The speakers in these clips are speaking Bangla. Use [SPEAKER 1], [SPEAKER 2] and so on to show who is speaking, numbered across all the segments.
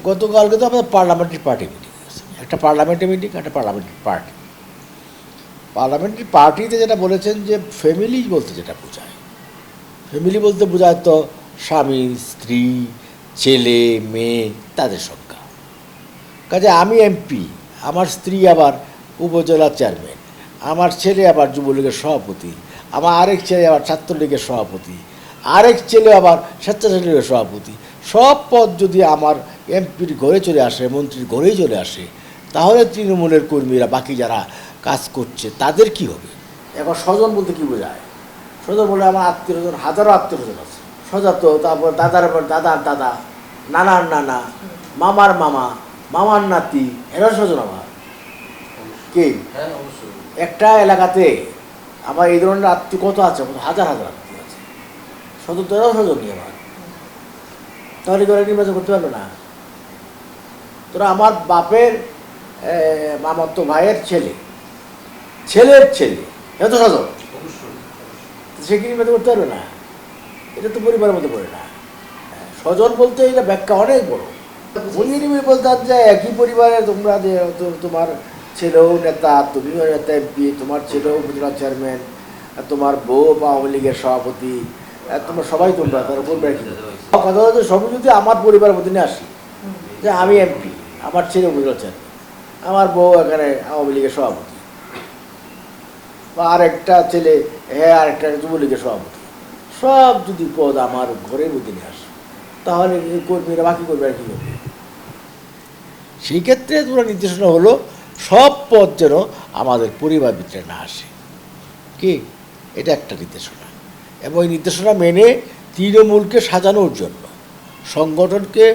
[SPEAKER 1] গতকালকে তো আমাদের পার্লামেন্টারি পার্টি মিটিং আছে, একটা পার্লামেন্টারি মিটিং, একটা পার্লামেন্টারি পার্টি। পার্লামেন্টারি পার্টিতে যেটা বলেছেন যে ফ্যামিলি বলতে যেটা বোঝায়, ফ্যামিলি বলতে বোঝায় তো স্বামী, স্ত্রী, ছেলে, মেয়ে, তাদের সংখ্যা। কাজে আমি এমপি, আমার স্ত্রী আবার উপজেলা চেয়ারম্যান, আমার ছেলে আবার যুবলীগের সভাপতি, আমার আরেক ছেলে আবার ছাত্রলীগের সভাপতি, আরেক ছেলে আবার স্বেচ্ছাসেবী সভাপতি। সব পদ যদি আমার এমপির ঘরে চলে আসে, মন্ত্রীর ঘরেই চলে আসে, তাহলে তৃণমূলের কর্মীরা বাকি যারা কাজ করছে তাদের কি হবে? এখন স্বজন বলতে কী বোঝায়? স্বজন বলে আমার আত্মীয় স্বজন, হাজারো আত্মীয় স্বজন আছে, স্বজাত, তারপর দাদার পর দাদার দাদা, নানার নানা, মামার মামা, মামার নাতি, এরা স্বজন আমার। কি একটা এলাকাতে আমার এই ধরনের আত্মীয় কত আছে? হাজার হাজার আত্মীয় আছে, স্বজন তো এরাও স্বজন নিয়ে আমার। তাহলে করে নির্বাচন করতে পারবে না? তোরা আমার বাপের মামাতো ভাইয়ের ছেলে, ছেলের ছেলে, এত স্বজন, সে কি নির্বাচন করতে পারবে না? এটা তো পরিবারের মধ্যে পড়ে না। স্বজন বলতে এটা ব্যাখ্যা অনেক বড়। বলিয়ে নিবি বলতে যে একই পরিবারে তোমরা যে তোমার ছেলেও নেতা, তুমিও নেতা এমপি, তোমার ছেলেও উপজেলা চেয়ারম্যান, তোমার বউ আওয়ামী লীগের সভাপতি, তোমরা সবাই তোমরা তার উপর কথা হচ্ছে সবই যদি আমার পরিবারের মধ্যে নিয়ে আসি, যে আমি এমপি, আমার ছেলে উপজেলা চেয়ারম্যান, আমার বউ এখানে আওয়ামী লীগের সভাপতি, বা আরেকটা ছেলে আরেকটা যুবলীগের সভাপতি, সব যদি পদ আমার ঘরের মধ্যে নিয়ে আসে, তাহলে কর্মীরা বাকি করবে আর কী করবে? সেই ক্ষেত্রে তোমরা নির্দেশনা হলো সব পদ যেন আমাদের পরিবার ভিতরে না আসে। কি এটা একটা নির্দেশনা, এবং এই নির্দেশনা মেনে তৃণমূলকে সাজানোর জন্য, সংগঠনকে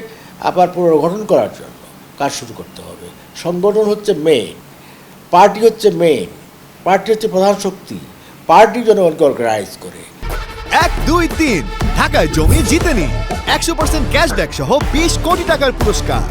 [SPEAKER 1] আবার পুনর্গঠন করার জন্য কাজ শুরু করতে হবে। সংগঠন হচ্ছে মেইন, পার্টি হচ্ছে মেইন, পার্টি হচ্ছে প্রধান শক্তি, পার্টি জনগণকে অর্গানাইজ করে।
[SPEAKER 2] 1, 2, 3 ঢাকায় জমি জিতে নিন 100% ক্যাশব্যাক সহ 20 কোটি টাকার পুরস্কার।